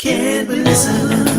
Can we listen?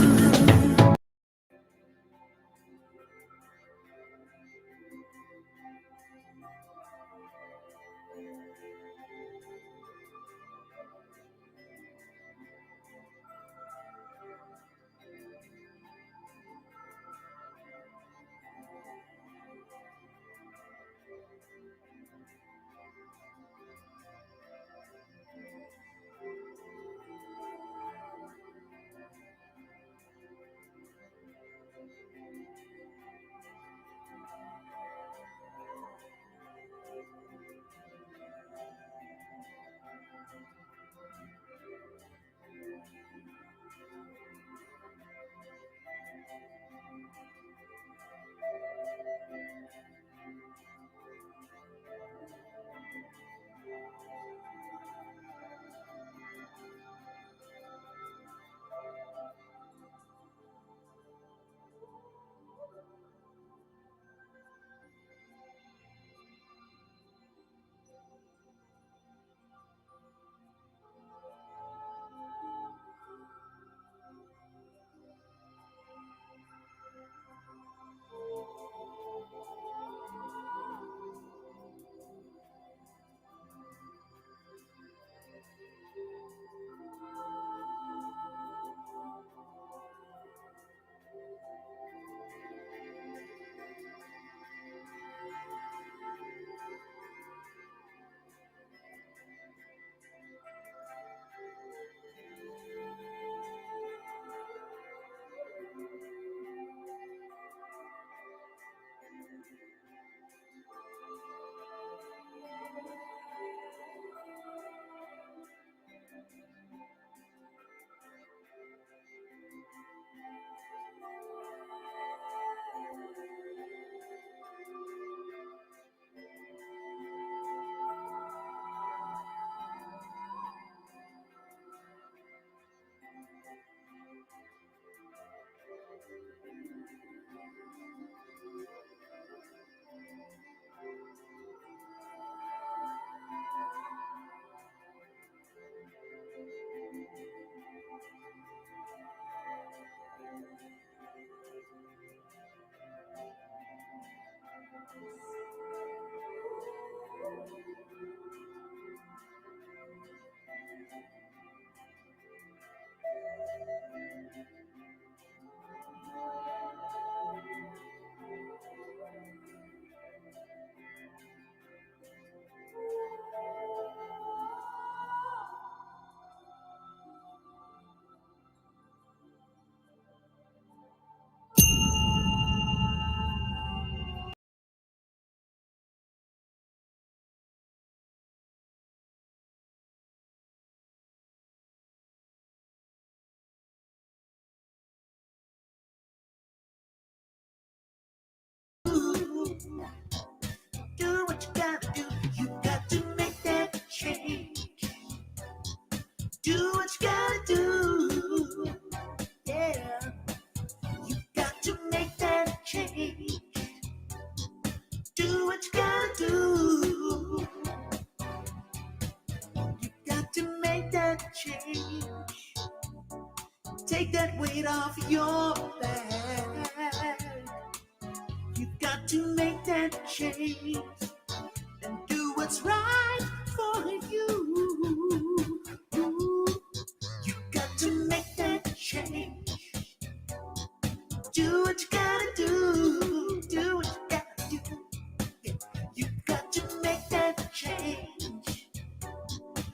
Do what you gotta do. You got to make that change. Do what you gotta do. Yeah. You got to make that change. Do what you gotta do. You got to make that change. Take that weight off your back. You got to make that change and do what's right for you. You got to make that change. Do what you gotta do. Do what you gotta do. Yeah. You got to make that change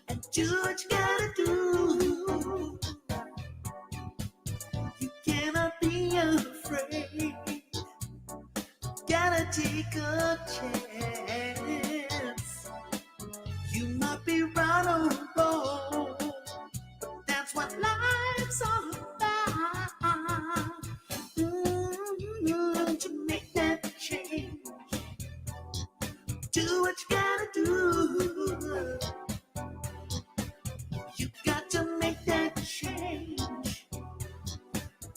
and do what you gotta do. You cannot be afraid. Gotta take a chance. You might be right or wrong, but that's what life's all about. To make that change, do what you gotta do. You got to make that change.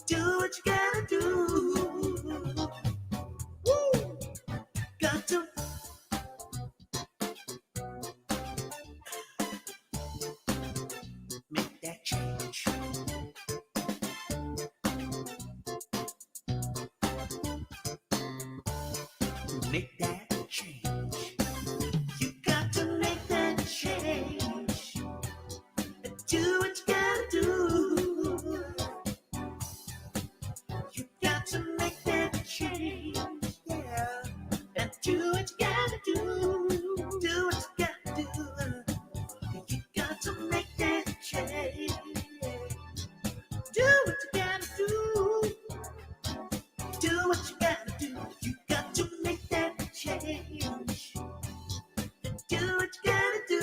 Do what you gotta do. Woo! Got to make that change. make that change. You got to make that change. Do what you gotta do. You got to make that change. Yeah. And do what you gotta do. Do what you gotta do. You got to make that change. Do what you gotta do. Do what you gotta do. You got to make that change. Do what you gotta do.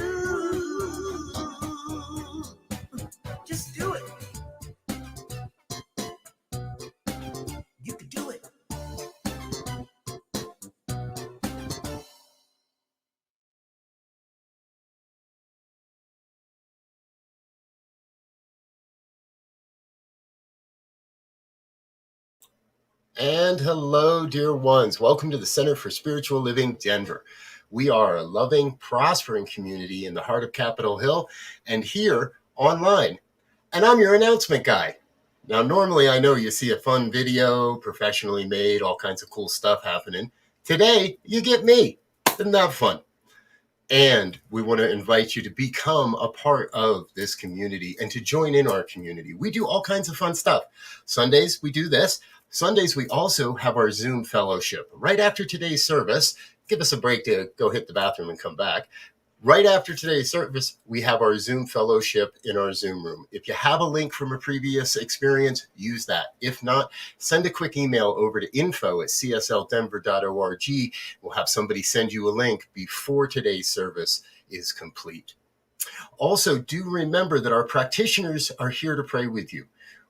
Just do it. You can do it. And hello, dear ones. Welcome to the Center for Spiritual Living, Denver. We are a loving, prospering community in the heart of Capitol Hill and here online. And I'm your announcement guy. Now, normally I know you see a fun video, professionally made, all kinds of cool stuff happening. Today, you get me. Isn't that fun? And we want to invite you to become a part of this community and to join in our community. We do all kinds of fun stuff. Sundays, we do this. Sundays, we also have our Zoom fellowship. Right after today's service, give us a break to go hit the bathroom and come back. Right after today's service, we have our Zoom fellowship in our Zoom room. If you have a link from a previous experience, use that. If not, send a quick email over to info@csldenver.org. We'll have somebody send you a link before today's service is complete. Also, do remember that our practitioners are here to pray with you.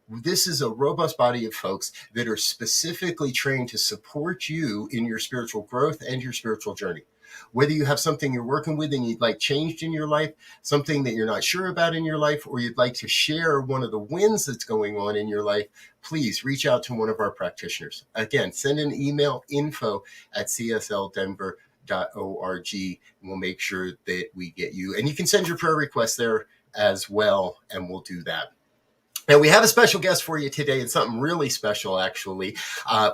This is a robust body of folks that are specifically trained to support you in your spiritual growth and your spiritual journey. Whether you have something you're working with and you'd like changed in your life, something that you're not sure about in your life, or you'd like to share one of the wins that's going on in your life, please reach out to one of our practitioners. Again, send an email, info@csldenver.org, and we'll make sure that we get you. And you can send your prayer requests there as well, and we'll do that. Now, we have a special guest for you today, and something really special, actually.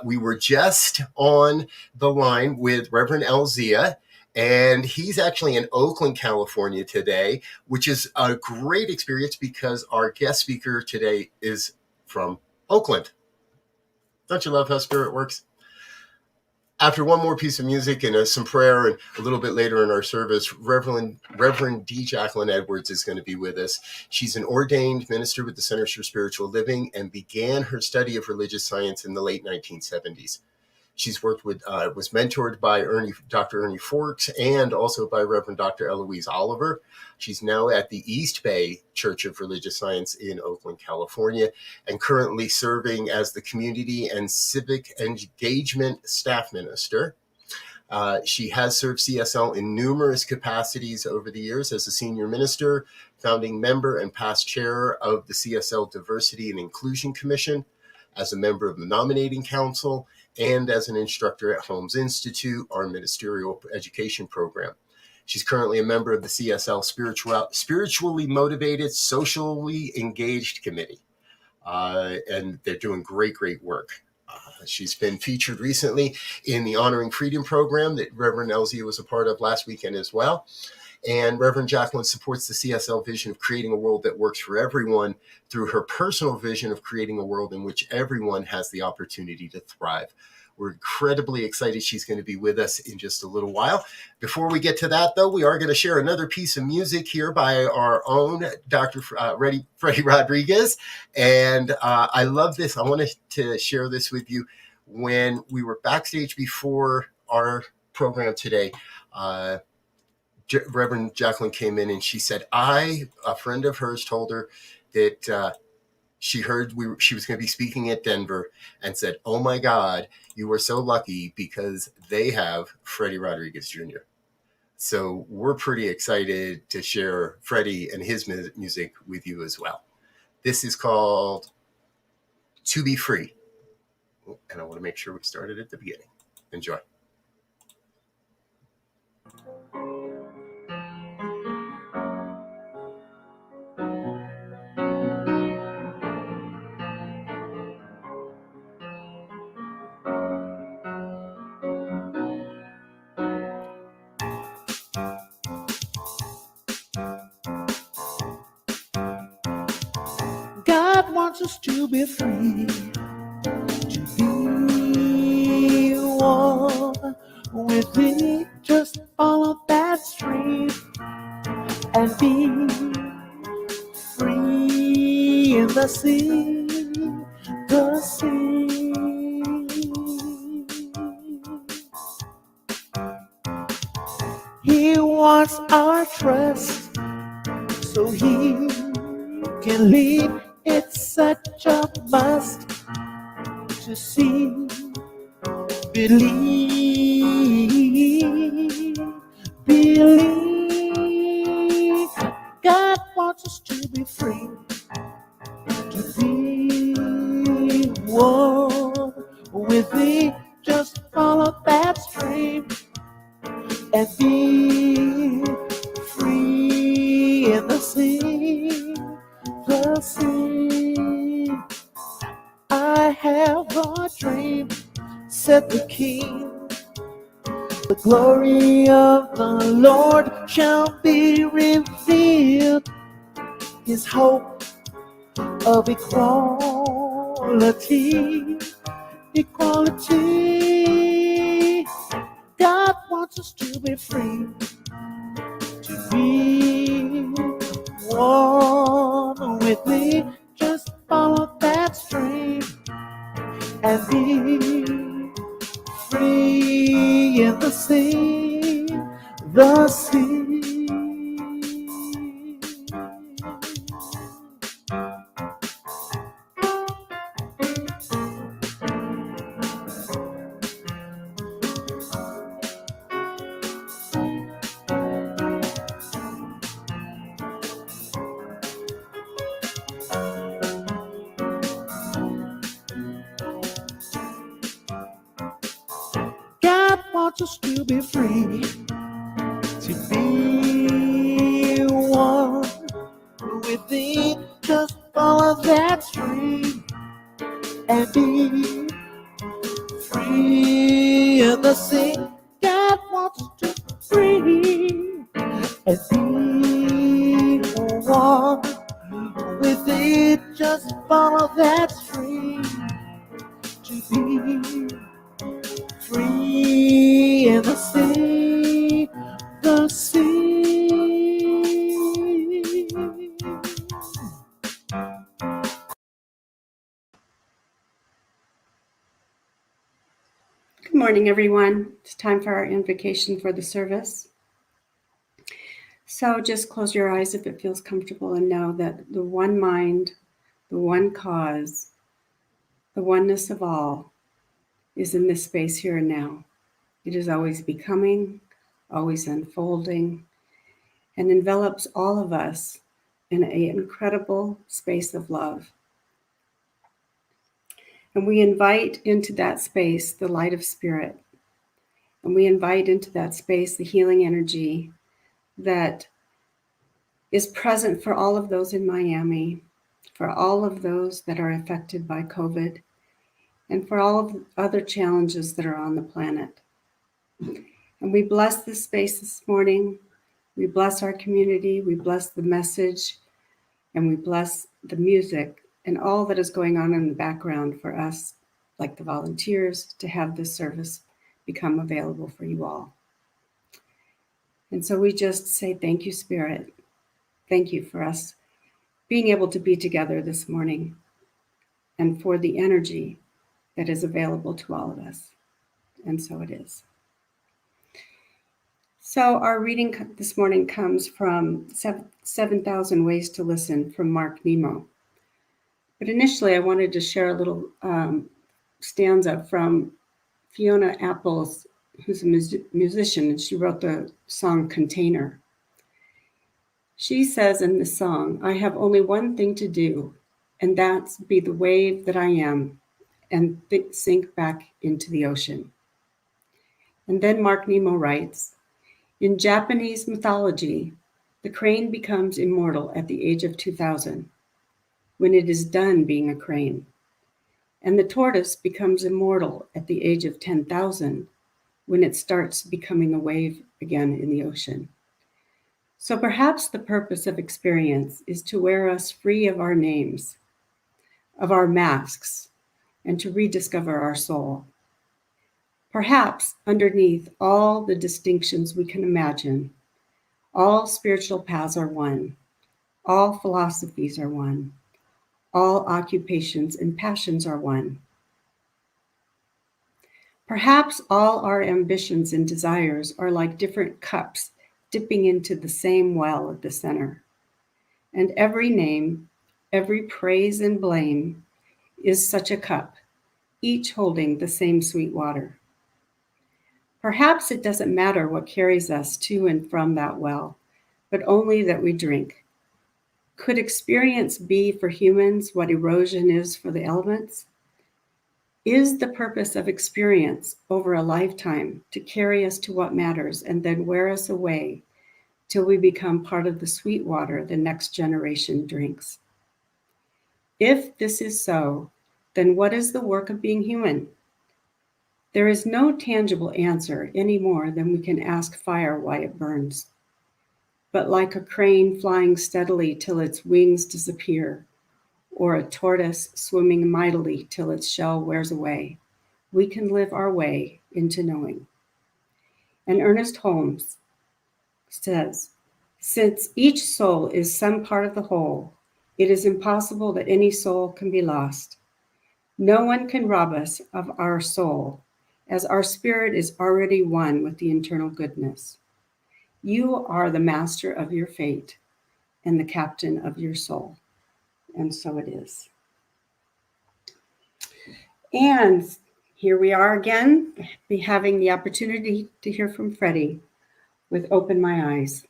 We were just on the line with Reverend Elzia, and he's actually in Oakland, California today, which is a great experience because our guest speaker today is from Oakland. Don't you love how Spirit works? After one more piece of music and some prayer, and a little bit later in our service, Reverend D. Jacquelyn Edwards is going to be with us. She's an ordained minister with the Center for Spiritual Living and began her study of religious science in the late 1970s. She's worked with, was mentored by Dr. Ernie Forks and also by Reverend Dr. Eloise Oliver. She's now at the East Bay Church of Religious Science in Oakland, California, and currently serving as the Community and Civic Engagement Staff Minister. She has served CSL in numerous capacities over the years as a senior minister, founding member and past chair of the CSL Diversity and Inclusion Commission, as a member of the Nominating Council, and as an instructor at Holmes Institute, our ministerial education program. She's currently a member of the CSL Spiritually Motivated, Socially Engaged Committee, and they're doing great work. She's been featured recently in the Honoring Freedom program that Reverend Elzia was a part of last weekend as well. And Reverend Jacquelyn supports the CSL vision of creating a world that works for everyone through her personal vision of creating a world in which everyone has the opportunity to thrive. We're incredibly excited she's going to be with us in just a little while. Before we get to that, though, we are going to share another piece of music here by our own Dr. Freddie Rodriguez. And I love this. I wanted to share this with you. When we were backstage before our program today, Reverend Jacquelyn came in and she said, a friend of hers told her that she heard she was going to be speaking at Denver and said, "Oh my God, you are so lucky because they have Freddie Rodriguez Jr." So we're pretty excited to share Freddie and his music with you as well. This is called "To Be Free." And I want to make sure we started at the beginning. Enjoy. God wants us to be free, to be one with it. Just follow that stream and be free in the sea, the sea. He wants our trust so he can lead. It's such a must to see, believe, believe. God wants us to be free, to be one with thee. Just follow that stream and be free in the sea, the sea. I have a dream, said the King. The glory of the Lord shall be revealed. His hope of equality, equality. God wants us to be free, to be one with me. Just follow that stream and be free in the sea, the sea. God wants us to be free, to be one with thee. Just follow that stream and be free in the sea. God wants us to be free and be one with thee. Just follow that stream to be free in the sea, the sea. Good morning, everyone. It's time for our invocation for the service. So just close your eyes if it feels comfortable and know that the one mind, the one cause, the oneness of all is in this space here and now. It is always becoming, always unfolding, and envelops all of us in an incredible space of love. And we invite into that space the light of spirit. And we invite into that space the healing energy that is present for all of those in Miami, for all of those that are affected by COVID, and for all of the other challenges that are on the planet. And we bless this space this morning. We bless our community. We bless the message, and we bless the music and all that is going on in the background for us, like the volunteers, to have this service become available for you all. And so we just say, thank you, Spirit. Thank you for us being able to be together this morning and for the energy that is available to all of us. And so it is. So our reading this morning comes from 7,000 Ways to Listen from Mark Nemo. But initially, I wanted to share a little stanza from Fiona Apple's, who's a musician, and she wrote the song Container. She says in the song, I have only one thing to do, and that's be the wave that I am and sink back into the ocean. And then Mark Nemo writes, in Japanese mythology, the crane becomes immortal at the age of 2000, when it is done being a crane. And the tortoise becomes immortal at the age of 10,000, when it starts becoming a wave again in the ocean. So perhaps the purpose of experience is to wear us free of our names, of our masks, and to rediscover our soul. Perhaps underneath all the distinctions we can imagine, all spiritual paths are one, all philosophies are one, all occupations and passions are one. Perhaps all our ambitions and desires are like different cups dipping into the same well at the center. And every name, every praise and blame is such a cup, each holding the same sweet water. Perhaps it doesn't matter what carries us to and from that well, but only that we drink. Could experience be for humans what erosion is for the elements? Is the purpose of experience over a lifetime to carry us to what matters and then wear us away till we become part of the sweet water the next generation drinks? If this is so, then what is the work of being human? There is no tangible answer any more than we can ask fire why it burns. But like a crane flying steadily till its wings disappear, or a tortoise swimming mightily till its shell wears away, we can live our way into knowing. And Ernest Holmes says, since each soul is some part of the whole, it is impossible that any soul can be lost. No one can rob us of our soul, as our spirit is already one with the internal goodness. You are the master of your fate and the captain of your soul. And so it is. And here we are again, having the opportunity to hear from Freddie with Open My Eyes.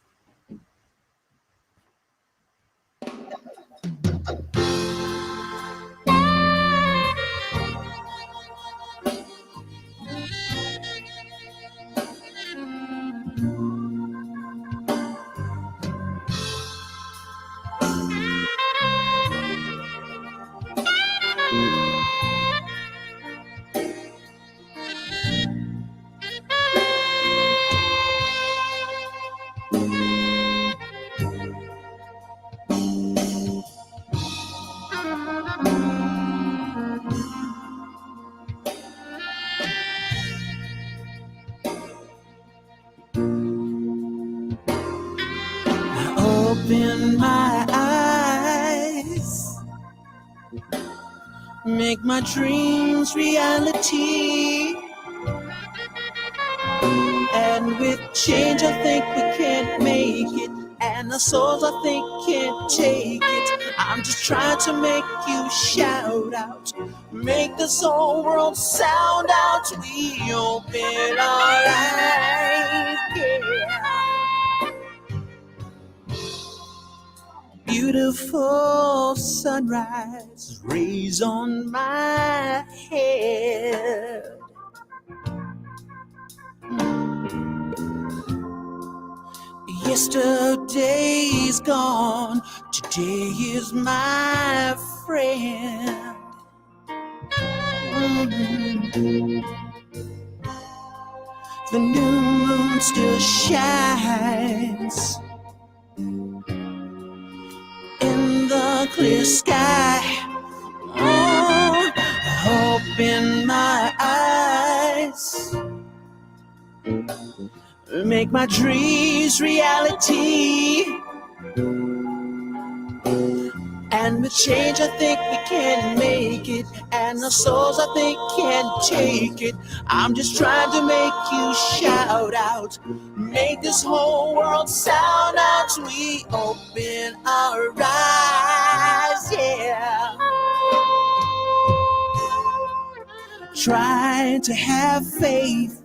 Open my eyes, make my dreams reality. And with change I think we can't make it, and the souls I think can't take it. I'm just trying to make you shout out, make this whole world sound out. We open our eyes, yeah. Beautiful sunrise rays on my head. Yesterday's gone, today is my friend. The new moon still shines in the clear sky. Oh, open my eyes, make my dreams reality. And with change I think we can make it, and the souls I think can take it. I'm just trying to make you shout out, make this whole world sound out. We open our eyes, yeah. Try to have faith,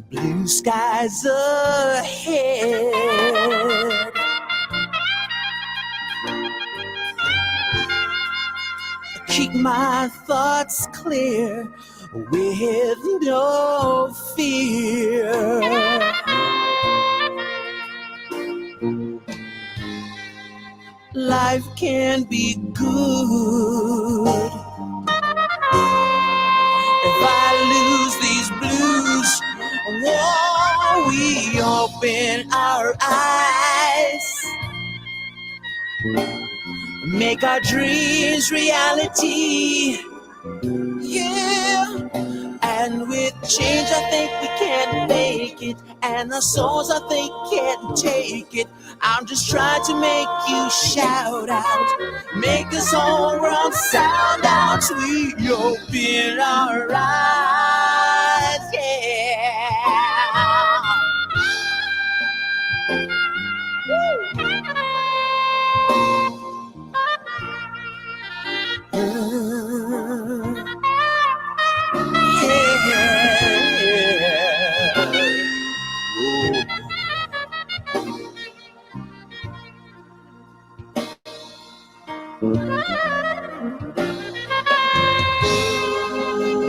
blue skies ahead. Keep my thoughts clear with no fear. Life can be good if I lose these blues. Whoa, we open our eyes, make our dreams reality. Yeah. And with change, I think we can make it. And our souls, I think, can't take it. I'm just trying to make you shout out, make this whole world sound out. We open our eyes, yeah.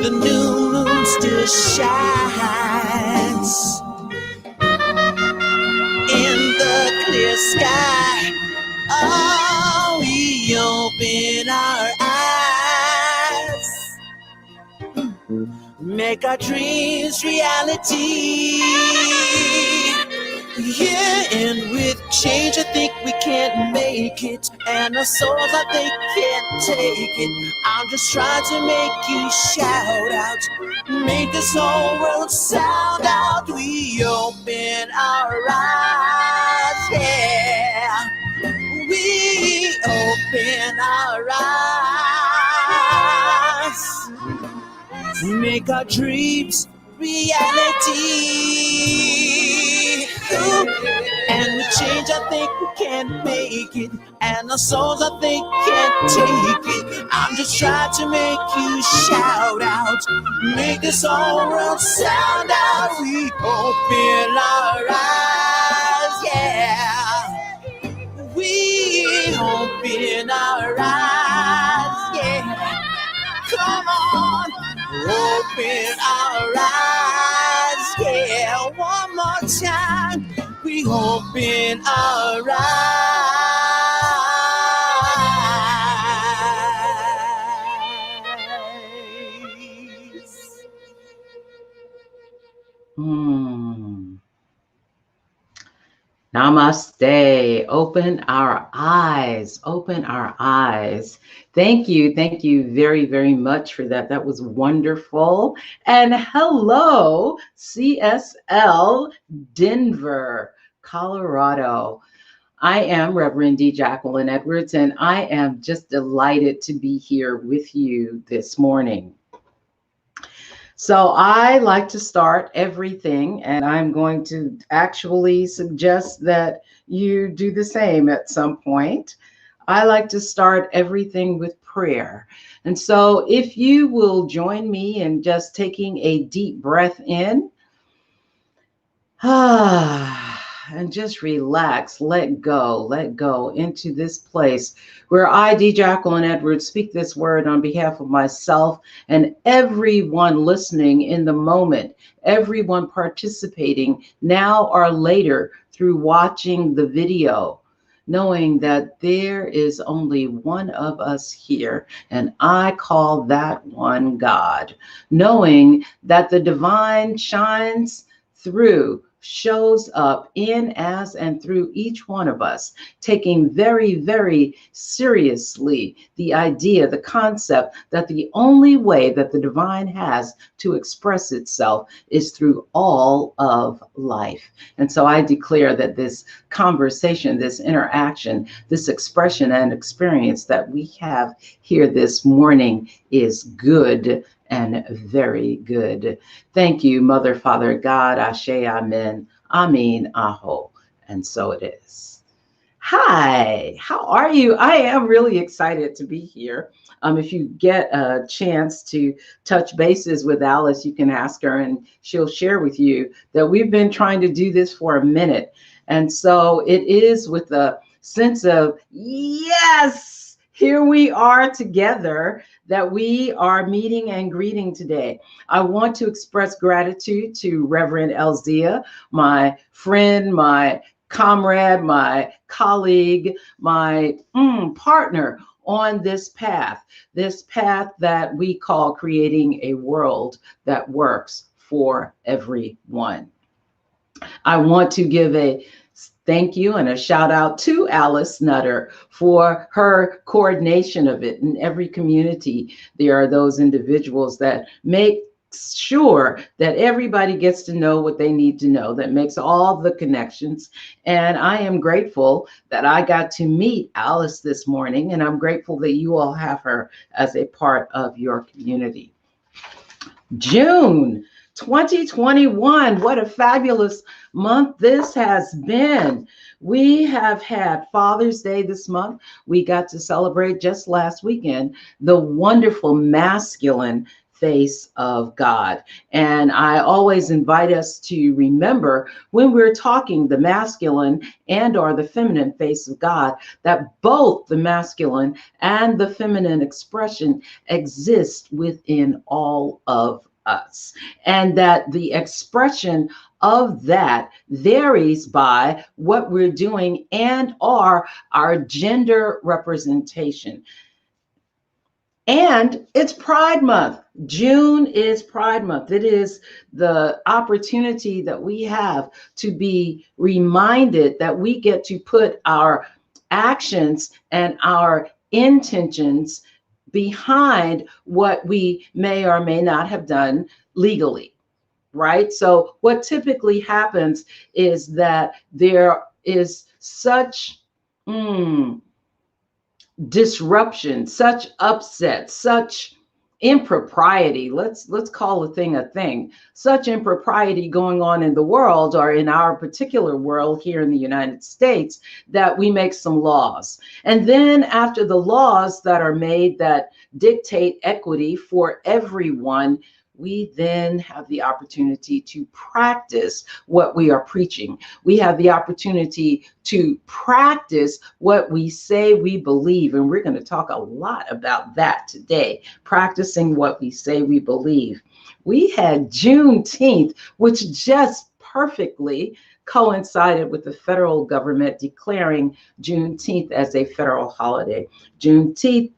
The new moon still shines in the clear sky. Oh, we open our eyes, make our dreams reality. Yeah, and with change, I think we can't make it. And our souls, I think, can't take it. I'm just trying to make you shout out, make this whole world sound out. We open our eyes, yeah. We open our eyes, make our dreams reality. And with change, I think we can make it. And our souls, I think, can't take it. I'm just trying to make you shout out, make this whole world sound out. We open our eyes, yeah. We open our eyes, yeah. Come on, open our eyes, yeah. One more time, we open our eyes. Namaste. Open our eyes. Open our eyes. Thank you. Thank you very, very much for that. That was wonderful. And hello, CSL Denver, Colorado. I am Reverend D. Jacquelyn Edwards, and I am just delighted to be here with you this morning. So I like to start everything, and I'm going to actually suggest that you do the same at some point. I like to start everything with prayer. And so if you will join me in just taking a deep breath in, and just relax, let go into this place where I, D. Jacquelyn Edwards, speak this word on behalf of myself and everyone listening in the moment, everyone participating now or later through watching the video, knowing that there is only one of us here, and I call that one God, knowing that the divine shines through, shows up in, as, and through each one of us, taking very, very seriously the idea, the concept that the only way that the divine has to express itself is through all of life. And so I declare that this conversation, this interaction, this expression and experience that we have here this morning is good and very good. Thank you, Mother, Father, God, Ashe, Amen, Amin, Aho. And so it is. Hi, how are you? I am really excited to be here. If you get a chance to touch bases with Alice, you can ask her and she'll share with you that we've been trying to do this for a minute. And so it is with a sense of, yes, here we are together, that we are meeting and greeting today. I want to express gratitude to Reverend Elzia, my friend, my comrade, my colleague, my partner on this path that we call creating a world that works for everyone. I want to give a thank you and a shout out to Alice Nutter for her coordination of it. In every community, there are those individuals that make sure that everybody gets to know what they need to know, that makes all the connections. And I am grateful that I got to meet Alice this morning, and I'm grateful that you all have her as a part of your community. June 2021, what a fabulous month this has been. We have had Father's Day this month. We got to celebrate just last weekend the wonderful masculine face of God. And I always invite us to remember when we're talking the masculine and or the feminine face of God, that both the masculine and the feminine expression exist within all of us, and that the expression of that varies by what we're doing and or our gender representation. And it's Pride Month. June is Pride Month. It is the opportunity that we have to be reminded that we get to put our actions and our intentions behind what we may or may not have done legally, right? So what typically happens is that there is such disruption, such upset, such impropriety. Let's call a thing. Such impropriety going on in the world, or in our particular world here in the United States, that we make some laws. And then after the laws that are made that dictate equity for everyone, we then have the opportunity to practice what we are preaching. We have the opportunity to practice what we say we believe. And we're going to talk a lot about that today, practicing what we say we believe. We had Juneteenth, which just perfectly coincided with the federal government declaring Juneteenth as a federal holiday. Juneteenth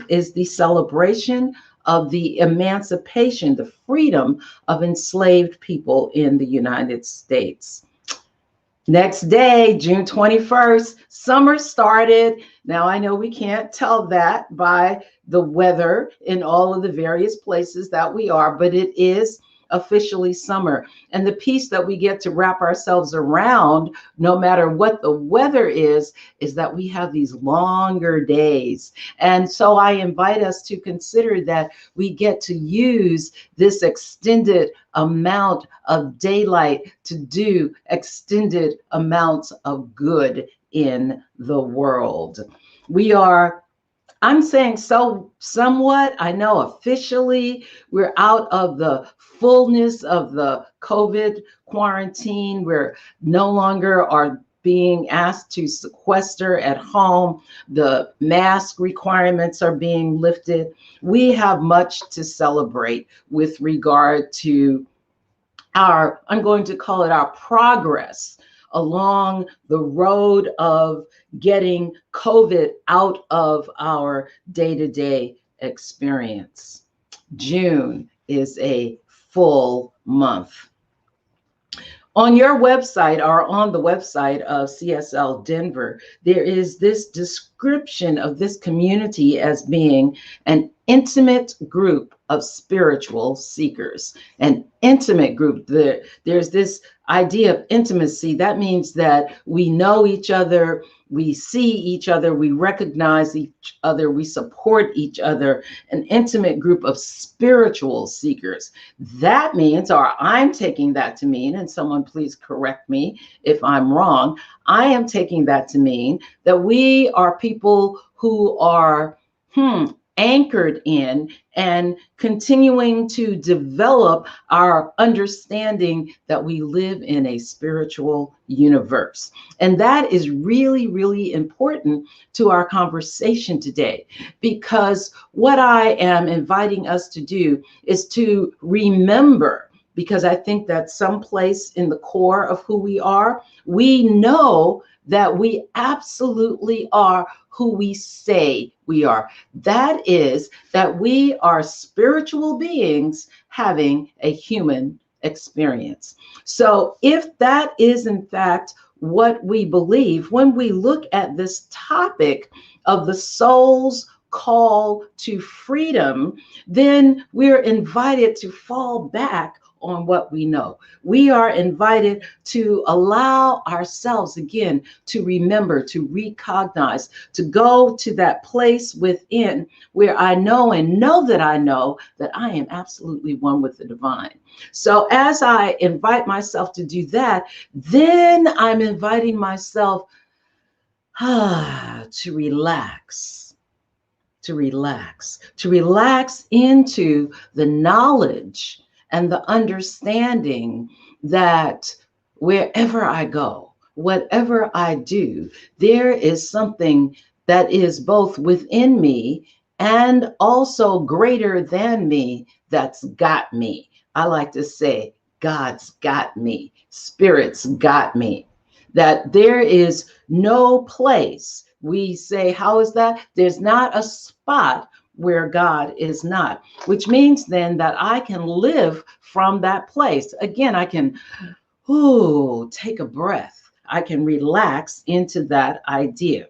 is the celebration of the emancipation, the freedom of enslaved people in the United States. Next day, June 21st, summer started. Now, I know we can't tell that by the weather in all of the various places that we are, but it is officially summer. And the piece that we get to wrap ourselves around, no matter what the weather is that we have these longer days. And so I invite us to consider that we get to use this extended amount of daylight to do extended amounts of good in the world. I'm saying so somewhat, I know officially we're out of the fullness of the COVID quarantine. We're no longer are being asked to sequester at home. The mask requirements are being lifted. We have much to celebrate with regard to I'm going to call it our progress along the road of getting COVID out of our day-to-day experience. June is a full month. On your website, or on the website of CSL Denver, there is this description of this community as being an intimate group of spiritual seekers. An intimate group. There's this idea of intimacy. That means that we know each other, we see each other, we recognize each other, we support each other. An intimate group of spiritual seekers. That means, or I'm taking that to mean, and someone please correct me if I'm wrong, I am taking that to mean that we are people who are anchored in and continuing to develop our understanding that we live in a spiritual universe. And that is really, really important to our conversation today, because what I am inviting us to do is to remember because I think that someplace in the core of who we are, we know that we absolutely are who we say we are. That is, that we are spiritual beings having a human experience. So if that is in fact what we believe, when we look at this topic of the soul's call to freedom, then we're invited to fall back on what we know. We are invited to allow ourselves again to remember, to recognize, to go to that place within where I know and know that I am absolutely one with the divine. So as I invite myself to do that, then I'm inviting myself to relax, to relax into the knowledge and the understanding that wherever I go, whatever I do, there is something that is both within me and also greater than me that's got me. I like to say, God's got me, Spirit's got me. That there is no place. We say, how is that? There's not a spot where God is not, which means then that I can live from that place. Again, I can take a breath. I can relax into that idea.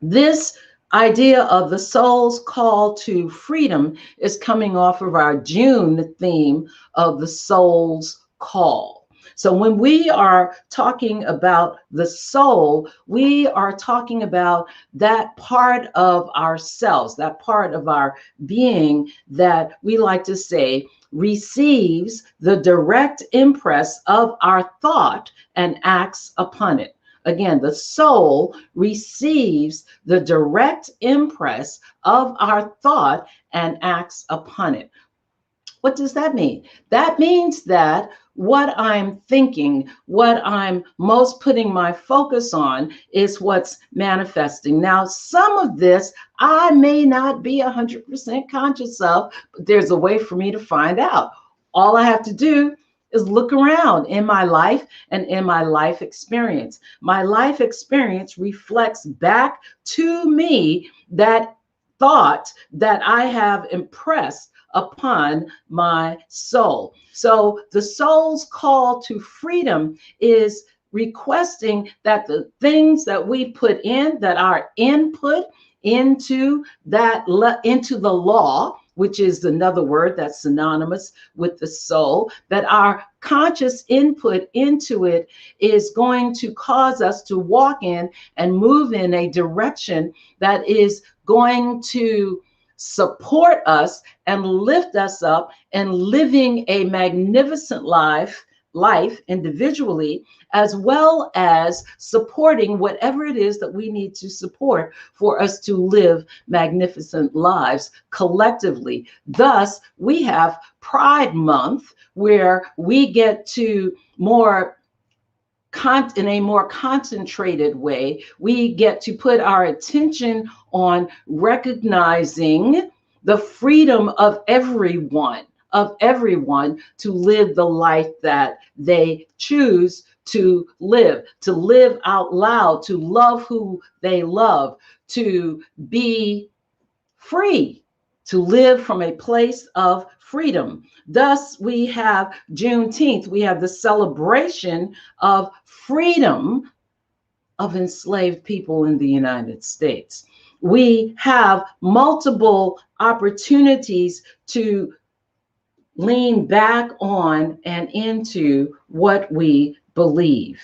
This idea of the soul's call to freedom is coming off of our June theme of the soul's call. So when we are talking about the soul, we are talking about that part of ourselves, that part of our being that we like to say receives the direct impress of our thought and acts upon it. Again, the soul receives the direct impress of our thought and acts upon it. What does that mean? That means that what I'm thinking, what I'm most putting my focus on is what's manifesting. Now, some of this I may not be 100% conscious of, but there's a way for me to find out. All I have to do is look around in my life and in my life experience. My life experience reflects back to me that thought that I have impressed upon my soul. So the soul's call to freedom is requesting that the things that we put in, that our input into into the law, which is another word that's synonymous with the soul, that our conscious input into it is going to cause us to walk in and move in a direction that is going to support us and lift us up and living a magnificent life individually, as well as supporting whatever it is that we need to support for us to live magnificent lives collectively. Thus, we have Pride Month, where we get to in a more concentrated way, we get to put our attention on recognizing the freedom of everyone to live the life that they choose to live out loud, to love who they love, to be free, to live from a place of freedom. Thus, we have Juneteenth, we have the celebration of freedom of enslaved people in the United States. We have multiple opportunities to lean back on and into what we believe.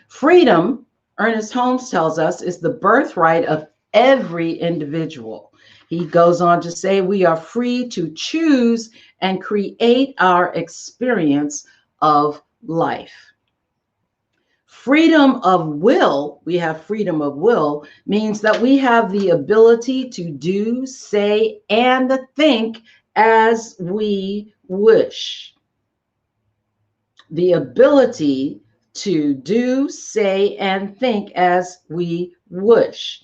Freedom, Ernest Holmes tells us, is the birthright of every individual. He goes on to say we are free to choose and create our experience of life. Freedom of will, we have freedom of will, means that we have the ability to do, say, and think as we wish. The ability to do, say, and think as we wish.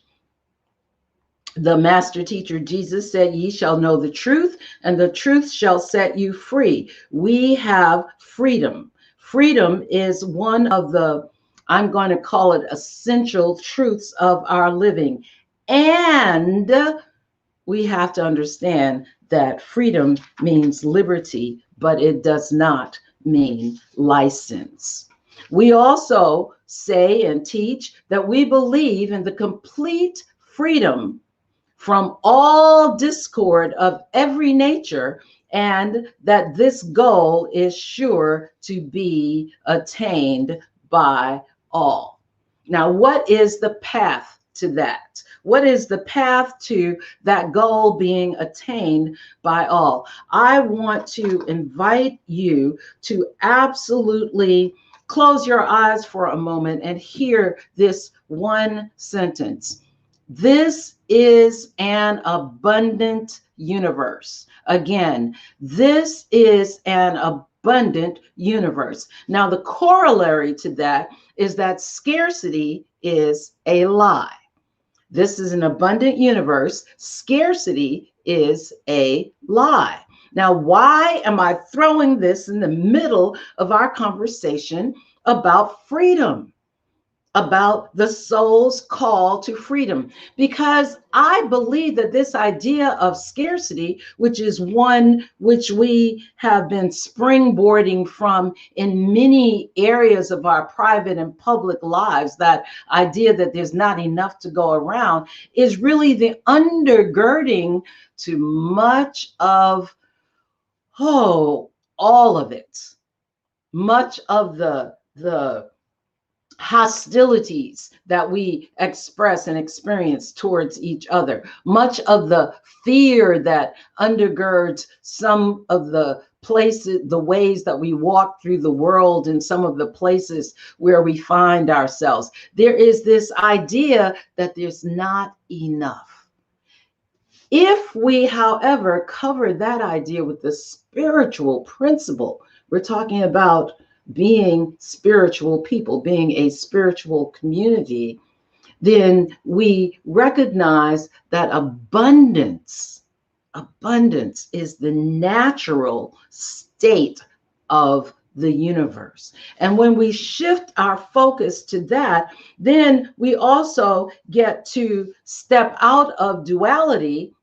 The master teacher Jesus said, ye shall know the truth, and the truth shall set you free. We have freedom. Freedom is one of the, I'm going to call it, essential truths of our living. And we have to understand that freedom means liberty, but it does not mean license. We also say and teach that we believe in the complete freedom from all discord of every nature, and that this goal is sure to be attained by all. Now, what is the path to that? What is the path to that goal being attained by all? I want to invite you to absolutely close your eyes for a moment and hear this one sentence. This is an abundant universe. Again, this is an abundant universe. Now, the corollary to that is that scarcity is a lie. This is an abundant universe. Scarcity is a lie. Now, why am I throwing this in the middle of our conversation about freedom? About the soul's call to freedom, because I believe that this idea of scarcity, which is one which we have been springboarding from in many areas of our private and public lives, that idea that there's not enough to go around, is really the undergirding to much of, all of it, much of the hostilities that we express and experience towards each other, much of the fear that undergirds some of the places, the ways that we walk through the world, and some of the places where we find ourselves. There is this idea that there's not enough. If we, however, cover that idea with the spiritual principle, we're talking about being spiritual people, being a spiritual community, then we recognize that abundance is the natural state of the universe. And when we shift our focus to that, then we also get to step out of duality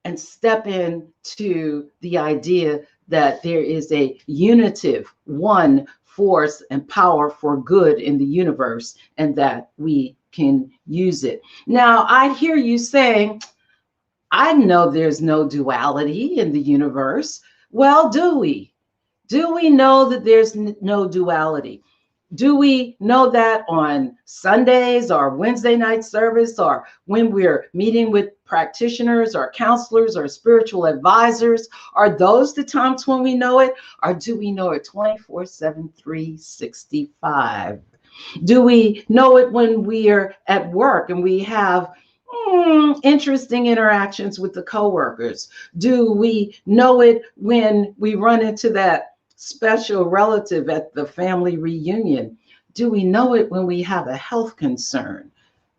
and step into the idea that there is a unitive one force and power for good in the universe, and that we can use it. Now, I hear you saying, I know there's no duality in the universe. Well, do we? Do we know that there's no duality? Do we know that on Sundays or Wednesday night service, or when we're meeting with practitioners or counselors or spiritual advisors? Are those the times when we know it? Or do we know it 24/7, 365? Do we know it when we are at work and we have interesting interactions with the coworkers? Do we know it when we run into that special relative at the family reunion? Do we know it when we have a health concern?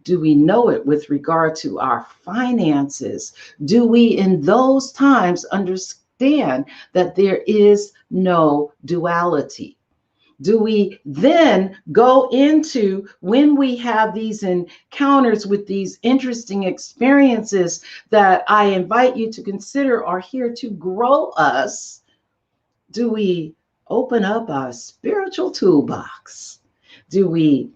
Do we know it with regard to our finances? Do we in those times understand that there is no duality? Do we then go into, when we have these encounters with these interesting experiences that I invite you to consider are here to grow us, do we open up our spiritual toolbox? Do we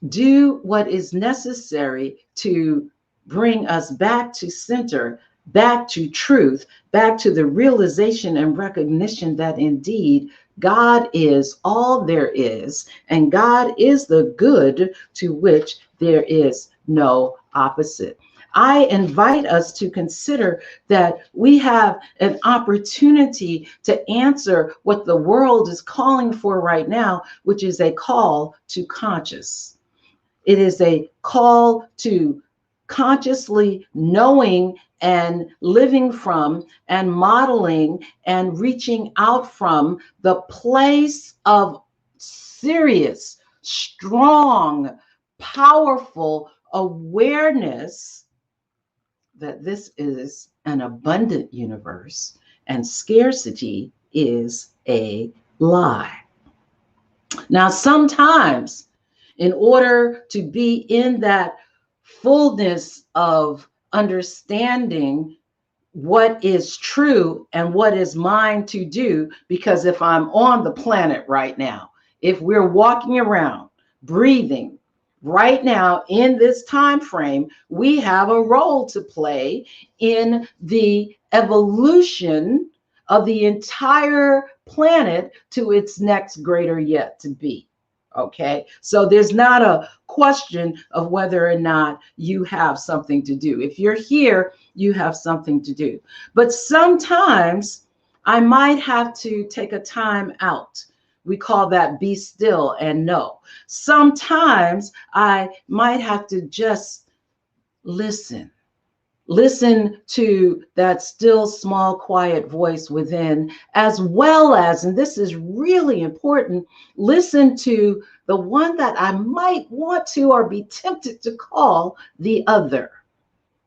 do what is necessary to bring us back to center, back to truth, back to the realization and recognition that indeed God is all there is, and God is the good to which there is no opposite? I invite us to consider that we have an opportunity to answer what the world is calling for right now, which is a call to conscious. It is a call to consciously knowing and living from and modeling and reaching out from the place of serious, strong, powerful awareness that this is an abundant universe and scarcity is a lie. Now, sometimes in order to be in that fullness of understanding what is true and what is mine to do, because if I'm on the planet right now, if we're walking around, breathing right now in this time frame, we have a role to play in the evolution of the entire planet to its next greater yet to be. Okay, so there's not a question of whether or not you have something to do. If you're here, you have something to do. But sometimes I might have to take a time out. We call that be still and know. Sometimes I might have to just listen. Listen to that still, small, quiet voice within, as well as, and this is really important, listen to the one that I might want to or be tempted to call the other.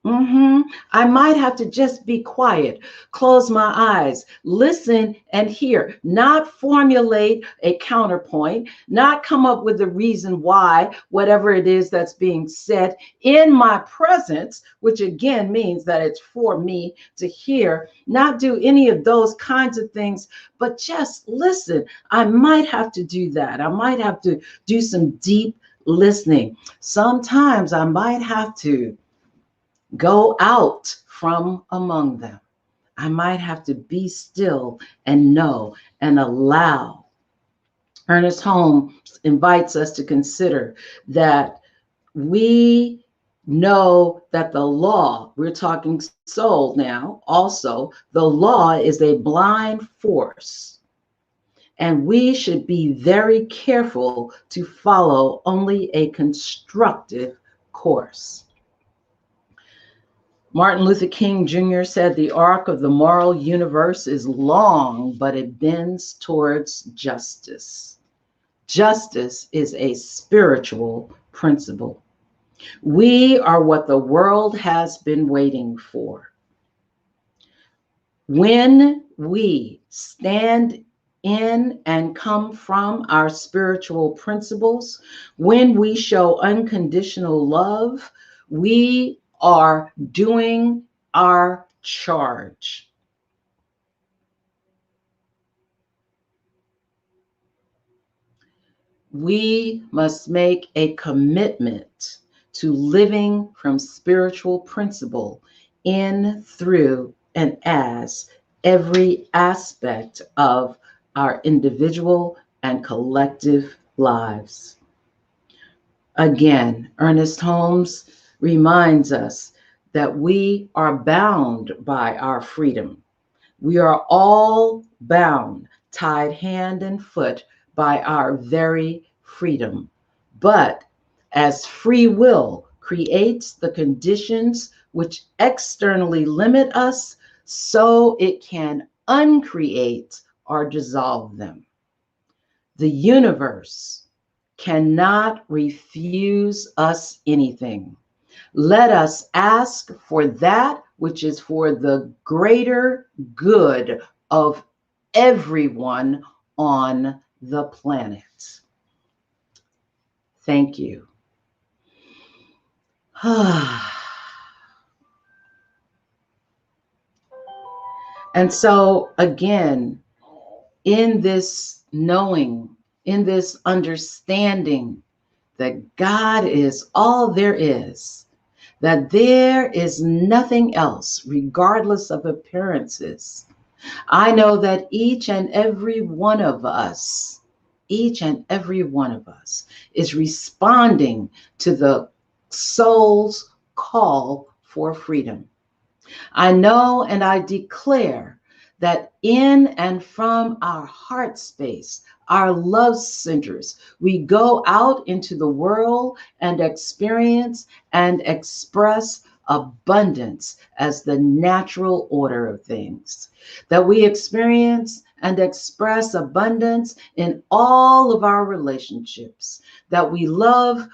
I might have to just be quiet, close my eyes, listen and hear, not formulate a counterpoint, not come up with a reason why whatever it is that's being said in my presence, which again means that it's for me to hear, not do any of those kinds of things, but just listen. I might have to do that. I might have to do some deep listening. Sometimes I might have to go out from among them. I might have to be still and know and allow. Ernest Holmes invites us to consider that we know that the law, we're talking soul now, also, the law is a blind force. And we should be very careful to follow only a constructive course. Martin Luther King Jr. said, "The arc of the moral universe is long, but it bends towards justice." Justice is a spiritual principle. We are what the world has been waiting for. When we stand in and come from our spiritual principles, when we show unconditional love, we are doing our charge. We must make a commitment to living from spiritual principle in, through, and as every aspect of our individual and collective lives. Again, Ernest Holmes reminds us that we are bound by our freedom. We are all bound, tied hand and foot by our very freedom. But as free will creates the conditions which externally limit us, so it can uncreate or dissolve them. The universe cannot refuse us anything. Let us ask for that which is for the greater good of everyone on the planet. Thank you. And so, again, in this knowing, in this understanding that God is all there is, that there is nothing else, regardless of appearances. I know that each and every one of us is responding to the soul's call for freedom. I know and I declare that in and from our heart space, our love centers, we go out into the world and experience and express abundance as the natural order of things. That we experience and express abundance in all of our relationships, that we love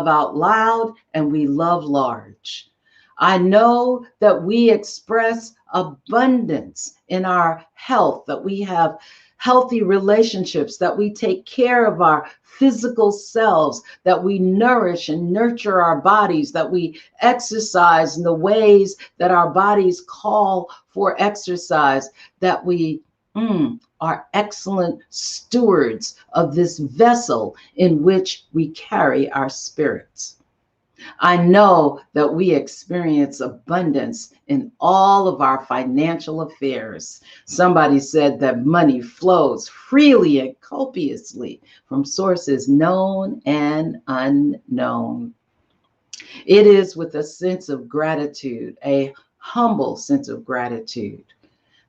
out loud, and we love large. I know that we express abundance in our health, that we have healthy relationships, that we take care of our physical selves, that we nourish and nurture our bodies, that we exercise in the ways that our bodies call for exercise, that we are excellent stewards of this vessel in which we carry our spirits. I know that we experience abundance in all of our financial affairs. Somebody said that money flows freely and copiously from sources known and unknown. It is with a sense of gratitude, a humble sense of gratitude,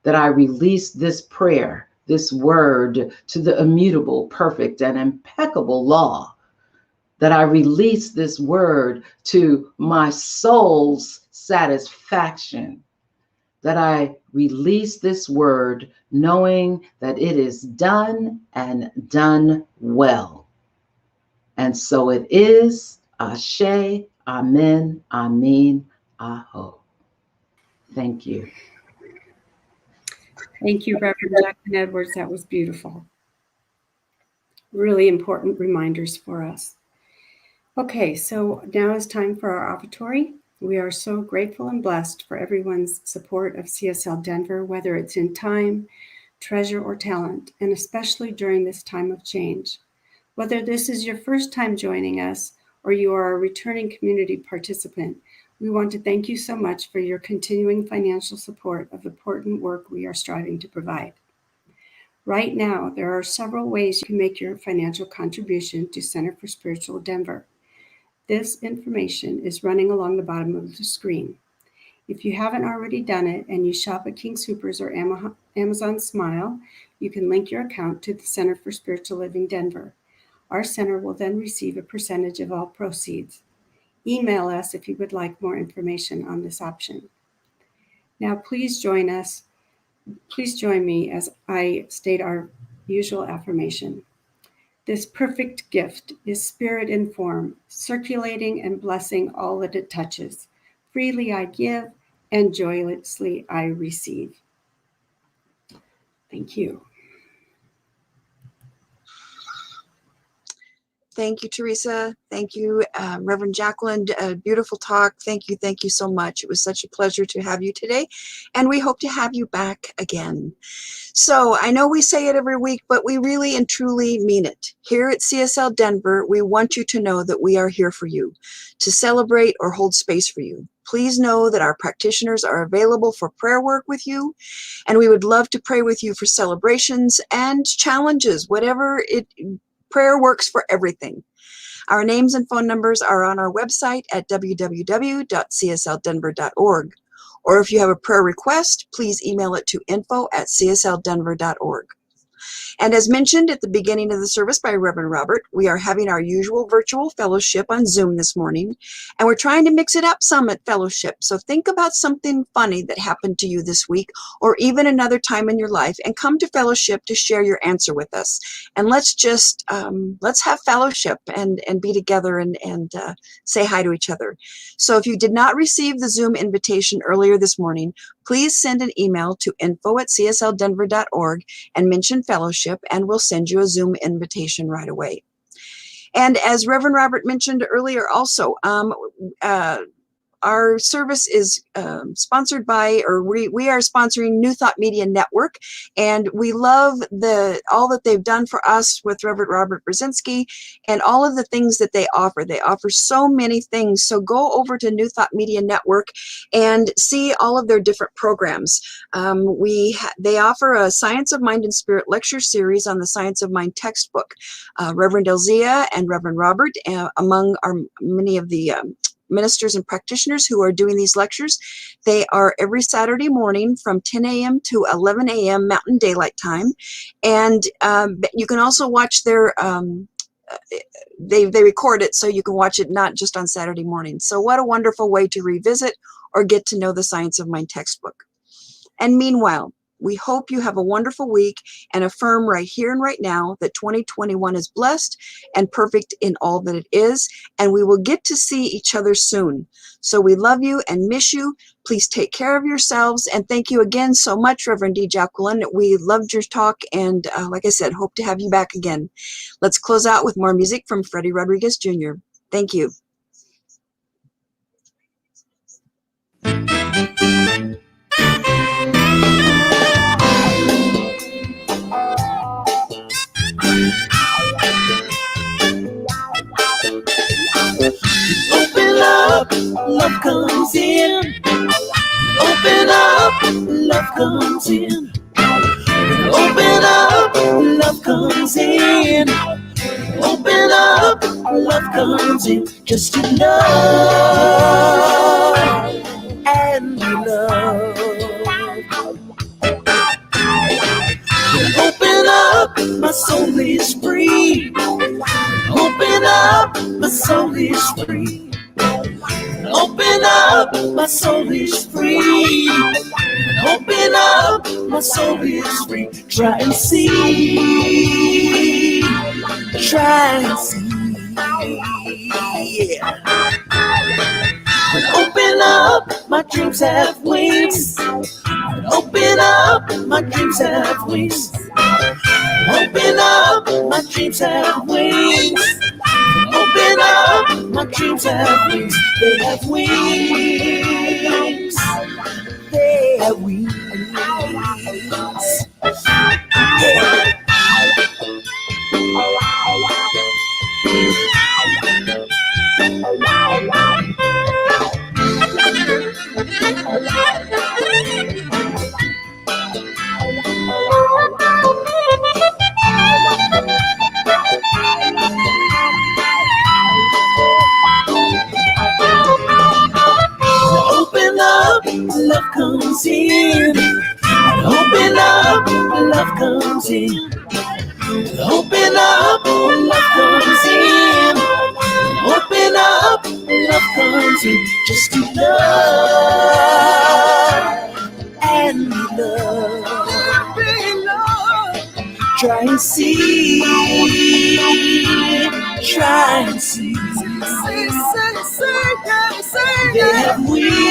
that I release this prayer, this word, to the immutable, perfect, and impeccable law, that I release this word to my soul's satisfaction, that I release this word knowing that it is done and done well. And so it is. Ashe, amen, amen, aho. Thank you. Thank you, Reverend Jacquelyn Edwards. That was beautiful. Really important reminders for us. Okay, so now is time for our offertory. We are so grateful and blessed for everyone's support of CSL Denver, whether it's in time, treasure, or talent, and especially during this time of change. Whether this is your first time joining us or you are a returning community participant, we want to thank you so much for your continuing financial support of the important work we are striving to provide. Right now, there are several ways you can make your financial contribution to Center for Spiritual Denver. This information is running along the bottom of the screen. If you haven't already done it and you shop at King Soopers or Amazon Smile, you can link your account to the Center for Spiritual Living Denver. Our center will then receive a percentage of all proceeds. Email us if you would like more information on this option. Now, please join me as I state our usual affirmation. This perfect gift is spirit in form, circulating and blessing all that it touches. Freely I give, and joyously I receive. Thank you. Thank you, Teresa. Thank you, Reverend Jacquelyn. Beautiful talk. Thank you so much. It was such a pleasure to have you today, and we hope to have you back again. So I know we say it every week, but we really and truly mean it. Here at CSL Denver, we want you to know that we are here for you, to celebrate or hold space for you. Please know that our practitioners are available for prayer work with you, and we would love to pray with you for celebrations and challenges, whatever it prayer works for everything. Our names and phone numbers are on our website at www.csldenver.org. Or if you have a prayer request, please email it to info@csldenver.org. And as mentioned at the beginning of the service by Reverend Robert, we are having our usual virtual fellowship on Zoom this morning, and we're trying to mix it up some at fellowship. So think about something funny that happened to you this week, or even another time in your life, and come to fellowship to share your answer with us. And let's just, let's have fellowship and be together and say hi to each other. So if you did not receive the Zoom invitation earlier this morning, please send an email to info@csldenver.org and mention fellowship, and we'll send you a Zoom invitation right away. And as Reverend Robert mentioned earlier also, our service is sponsored by, or we are sponsoring New Thought Media Network, and we love all that they've done for us with Reverend Robert Brzezinski and all of the things that they offer. They offer so many things. So go over to New Thought Media Network and see all of their different programs. They offer a Science of Mind and Spirit lecture series on the Science of Mind textbook. Reverend Elzia and Reverend Robert, among many of the ministers and practitioners who are doing these lectures. They are every Saturday morning from 10 a.m. to 11 a.m. Mountain Daylight Time. And you can also watch their, they record it so you can watch it not just on Saturday morning. So what a wonderful way to revisit or get to know the Science of Mind textbook. And meanwhile, We hope you have a wonderful week and affirm right here and right now that 2021 is blessed and perfect in all that it is. And we will get to see each other soon. So we love you and miss you. Please take care of yourselves. And thank you again so much, Reverend D. Jacquelyn. We loved your talk. And like I said, hope to have you back again. Let's close out with more music from Freddie Rodriguez Jr. Thank you. Open up, love comes in. Open up, love comes in. Open up, love comes in. Open up, love comes in. Just to love and be loved. Open up, my soul is free. Open up, my soul is free. Open up, my soul is free. Open up, my soul is free. Try and see. Try and see. Yeah. Open up, my dreams have wings. Open up, my dreams have wings. Open up, my dreams have wings. Open up, my dreams have wings. They have wings. They have wings. Yeah. Open up, love comes in. Open up, love comes in. Open up, love comes in. Open up, love comes in. Just to love and be loved. Try and see. Try and see. They have wings.